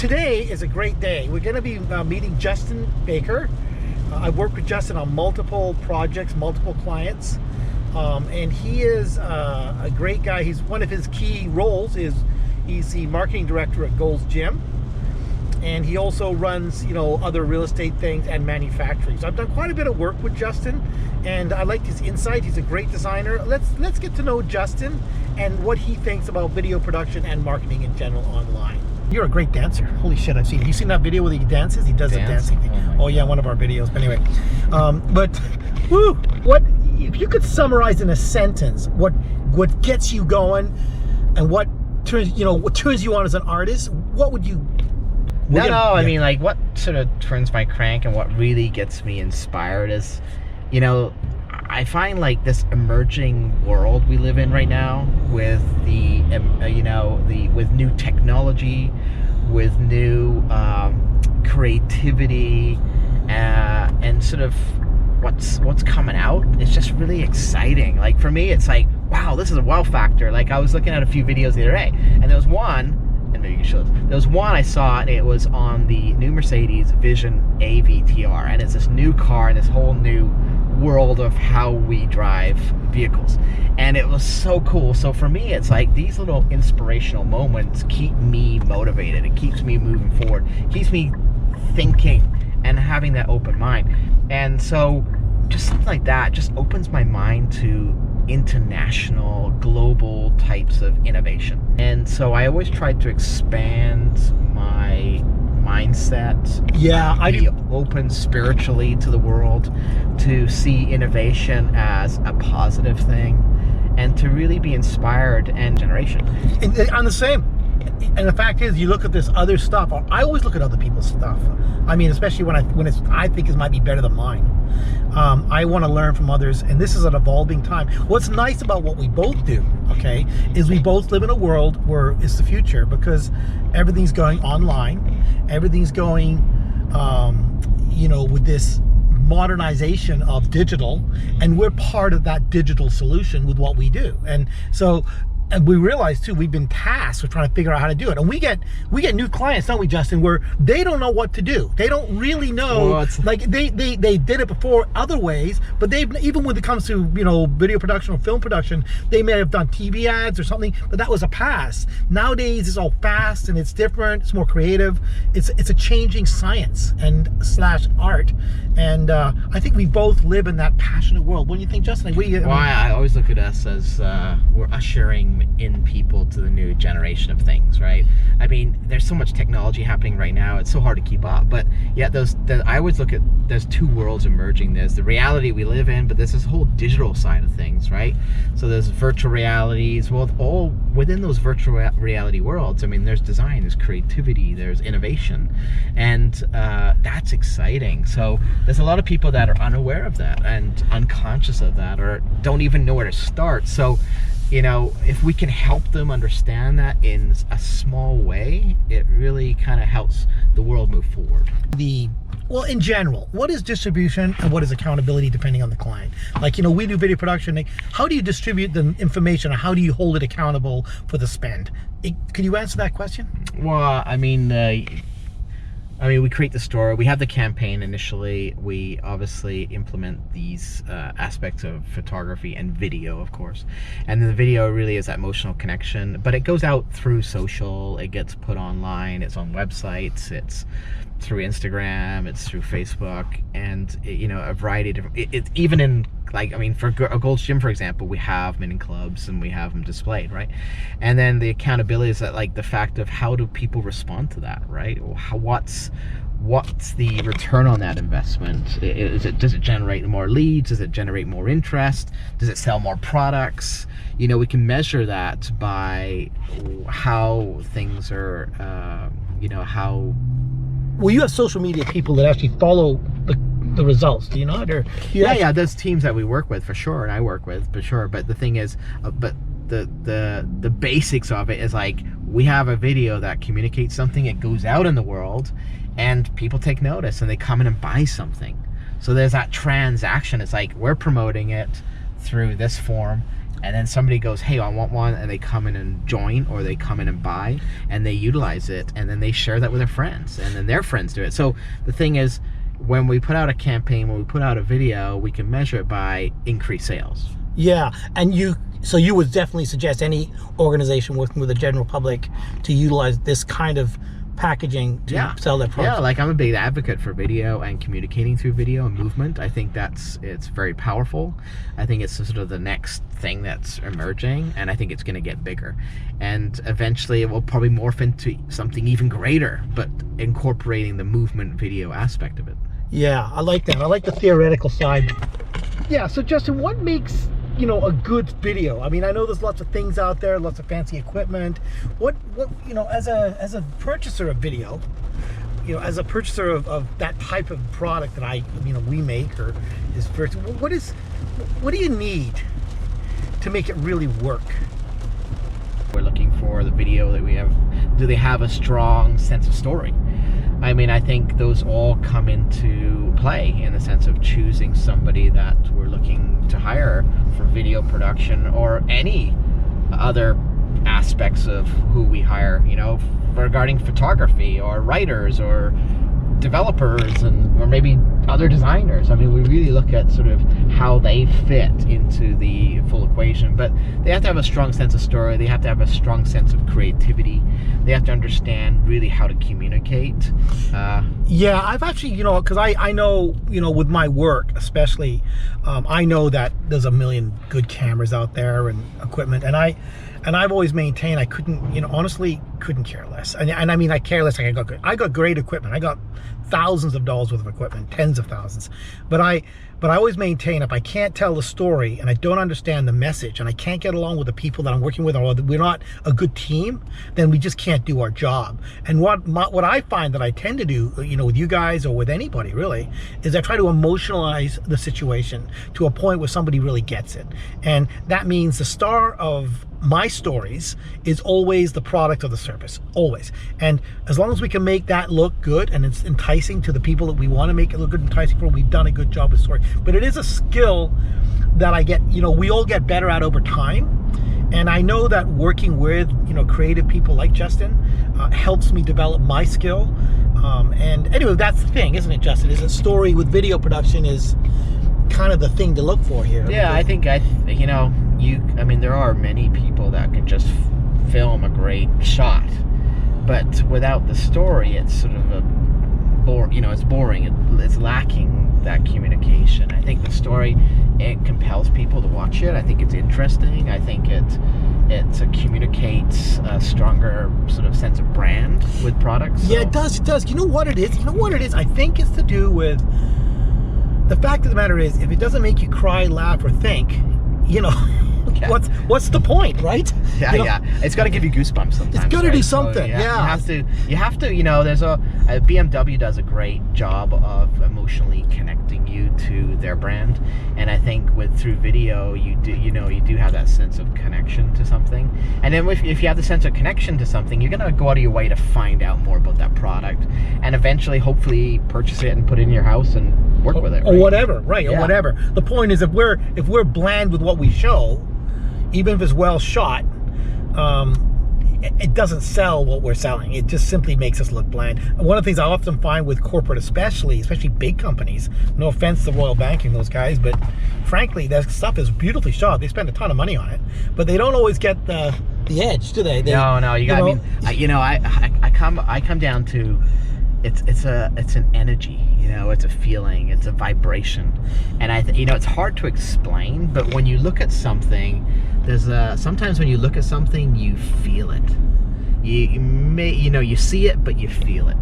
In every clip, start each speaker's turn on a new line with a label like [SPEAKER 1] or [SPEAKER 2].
[SPEAKER 1] today is a great day. We're going to be meeting Justin Baker. I've worked with Justin on multiple projects, multiple clients, and he is a great guy. He's one of his key roles is he's the marketing director at Gold's Gym, and he also runs other real estate things and manufacturing. So I've done quite a bit of work with Justin, and I like his insight. He's a great designer. Let's get to know Justin and what he thinks about video production and marketing in general online. You're a great dancer. Holy shit, I've seen it. You seen that video where he dances? He does the dancing thing. Oh yeah, one of our videos. But anyway, woo, what if you could summarize in a sentence what gets you going and what turns you on as an artist? What would you?
[SPEAKER 2] I mean, like, what sort of turns my crank and what really gets me inspired is, I find like this emerging world we live in right now with with new technology, with new creativity, and sort of what's coming out. It's just really exciting. Like for me, it's like, wow, this is a wow factor. Like I was looking at a few videos the other day, and there was one. There was one I saw, and it was on the new Mercedes Vision AVTR, and it's this new car and this whole new world of how we drive vehicles, and it was so cool. So for me, it's like these little inspirational moments keep me motivated. It keeps me moving forward, keeps me thinking and having that open mind. And so just something like that just opens my mind to international, global types of innovation. And so I always try to expand my mindset.
[SPEAKER 1] Yeah, I
[SPEAKER 2] be
[SPEAKER 1] do.
[SPEAKER 2] Open spiritually to the world, to see innovation as a positive thing, and to really be inspired and generation.
[SPEAKER 1] I'm the same. And the fact is, you look at this other stuff. I always look at other people's stuff. I mean, especially when I think it might be better than mine. I want to learn from others, and this is an evolving time. What's nice about what we both do, okay, is we both live in a world where it's the future, because everything's going online, everything's going, with this modernization of digital, and we're part of that digital solution with what we do. And so. And we realize too, we've been tasked with trying to figure out how to do it. And we get new clients, don't we, Justin, where they don't know what to do. They don't really know. Like they did it before other ways, but even when it comes to video production or film production, they may have done TV ads or something, but that was a pass. Nowadays it's all fast and it's different. It's more creative. It's a changing science and / art. And I think we both live in that passionate world. What do you think, Justin? Like,
[SPEAKER 2] I always look at us as we're ushering in people to the new generation of things, right? I mean, there's so much technology happening right now, it's so hard to keep up. But yeah, I always look at, there's two worlds emerging. There's the reality we live in, but there's this whole digital side of things, right? So there's virtual realities. Well, all within those virtual reality worlds, I mean, there's design, there's creativity, there's innovation, and that's exciting. So there's a lot of people that are unaware of that and unconscious of that, or don't even know where to start. So if we can help them understand that in a small way, it really kind of helps the world move forward.
[SPEAKER 1] Well, in general, what is distribution and what is accountability depending on the client? Like, we do video production. Like, how do you distribute the information, or how do you hold it accountable for the spend? Could you answer that question?
[SPEAKER 2] Well, I mean, we create the story. We have the campaign initially. We obviously implement these aspects of photography and video, of course. And the video really is that emotional connection. But it goes out through social. It gets put online. It's on websites. It's through Instagram. It's through Facebook. And, a variety of different... It's even in... for a Gold's Gym, for example, we have them in clubs and we have them displayed, right? And then the accountability is that, the fact of how do people respond to that, right? What's the return on that investment? Does it generate more leads? Does it generate more interest? Does it sell more products? We can measure that by how things are, how...
[SPEAKER 1] Well, you have social media people that actually follow the results, do you not? Or
[SPEAKER 2] yeah, there's teams that we work with for sure, and I work with for sure. But the thing is, the basics of it is like, we have a video that communicates something, it goes out in the world, and people take notice and they come in and buy something. So there's that transaction. It's like we're promoting it through this form, and then somebody goes, hey, I want one, and they come in and join, or they come in and buy, and they utilize it, and then they share that with their friends, and then their friends do it. So the thing is, when we put out a campaign, when we put out a video, we can measure it by increased sales.
[SPEAKER 3] Yeah, and so you would definitely suggest any organization working with the general public to utilize this kind of packaging to sell their products.
[SPEAKER 2] Yeah, like I'm a big advocate for video and communicating through video and movement. I think it's very powerful. I think it's sort of the next thing that's emerging, and I think it's going to get bigger. And eventually it will probably morph into something even greater, but incorporating the movement video aspect of it.
[SPEAKER 3] Yeah, I like that. I like the theoretical side.
[SPEAKER 1] Yeah, so Justin, what makes, you know, a good video? I mean, I know there's lots of things out there, lots of fancy equipment. What you know, as a purchaser of video, you know, as a purchaser of that type of product that we make, or is first, what do you need to make it really work?
[SPEAKER 2] We're looking for the video that we have. Do they have a strong sense of story? I mean, I think those all come into play in the sense of choosing somebody that we're looking to hire for video production, or any other aspects of who we hire, you know, regarding photography, or writers, or developers, or maybe other designers. I mean, we really look at sort of how they fit into the full equation, but they have to have a strong sense of story. They have to have a strong sense of creativity. They have to understand really how to communicate.
[SPEAKER 1] Yeah, I've actually, you know, because I know, you know, with my work especially, I know that there's a million good cameras out there and equipment, and I've always maintained I couldn't, you know, honestly couldn't care less. And I mean, I care less. Like I got great equipment. I got thousands of dollars worth of equipment, tens of thousands. But I always maintain, if I can't tell the story and I don't understand the message, and I can't get along with the people that I'm working with, or we're not a good team, then we just can't do our job. And what I find that I tend to do, you know, with you guys or with anybody really, is I try to emotionalize the situation to a point where somebody really gets it. And that means the star of my stories is always the product of the service, always. And as long as we can make that look good and it's enticing to the people that we want to make it look good and enticing for, we've done a good job with story. But it is a skill that I get, you know, we all get better at over time. And I know that working with, you know, creative people like Justin helps me develop my skill. And anyway, that's the thing, isn't it, Justin? Is a story with video production is kind of the thing to look for here.
[SPEAKER 2] Yeah, I think, you know, I mean, there are many people that can just film a great shot, but without the story, it's sort of you know, it's boring. It's lacking that communication. I think the story, it compels people to watch it. I think it's interesting. I think it communicates a stronger sort of sense of brand with products. So.
[SPEAKER 1] Yeah, it does. It does. You know what it is? You know what it is? I think it's to do with the fact of the matter is, if it doesn't make you cry, laugh, or think, you know,
[SPEAKER 2] Yeah.
[SPEAKER 1] what's the point, right?
[SPEAKER 2] Yeah,
[SPEAKER 1] you know?
[SPEAKER 2] yeah. It's got to give you goosebumps sometimes.
[SPEAKER 1] It's got to
[SPEAKER 2] right?
[SPEAKER 1] do something.
[SPEAKER 2] So,
[SPEAKER 1] yeah.
[SPEAKER 2] You have to. You know, there's a BMW does a great job of emotionally connecting you to their brand, and I think through video, you do have that sense of connection to something. And then if you have the sense of connection to something, you're gonna go out of your way to find out more about that product, and eventually, hopefully, purchase it and put it in your house and work with it.
[SPEAKER 1] Or whatever, right?
[SPEAKER 2] Yeah.
[SPEAKER 1] Or whatever. The point is, if we're bland with what we show, even if it's well shot, it doesn't sell what we're selling. It just simply makes us look bland. And one of the things I often find with corporate, especially big companies, no offense to Royal Banking, those guys, but frankly, that stuff is beautifully shot. They spend a ton of money on it, but they don't always get the edge, do they?
[SPEAKER 2] No. You got. I mean, I come down to. It's an energy, you know, it's a feeling, it's a vibration, and it's hard to explain. But when you look at something, sometimes when you look at something, you feel it. You see it, but you feel it.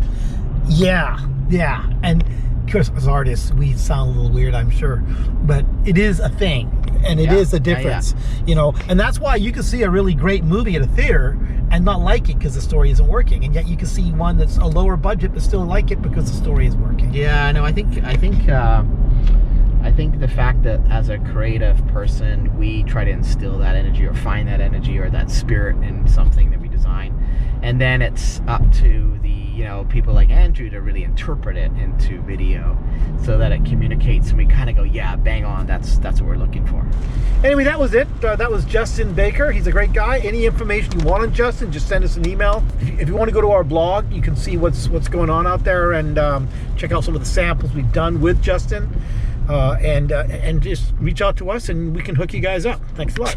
[SPEAKER 1] Yeah. And of course, as artists, we sound a little weird, I'm sure, but it is a thing, and it is a difference, you know. And that's why you can see a really great movie at a theater and not like it because the story isn't working, and yet you can see one that's a lower budget but still like it because the story is working.
[SPEAKER 2] Yeah, no, I think the fact that as a creative person, we try to instill that energy or find that energy or that spirit in something that we design, and then it's up to the people like Andrew to really interpret it into video so that it communicates, and we kind of go, yeah, bang on, that's what we're looking for.
[SPEAKER 1] Anyway, that was it. That was Justin Baker. He's a great guy. Any information you want on Justin, just send us an email. If you want to go to our blog, you can see what's going on out there, and check out some of the samples we've done with Justin, and just reach out to us and we can hook you guys up. Thanks a lot.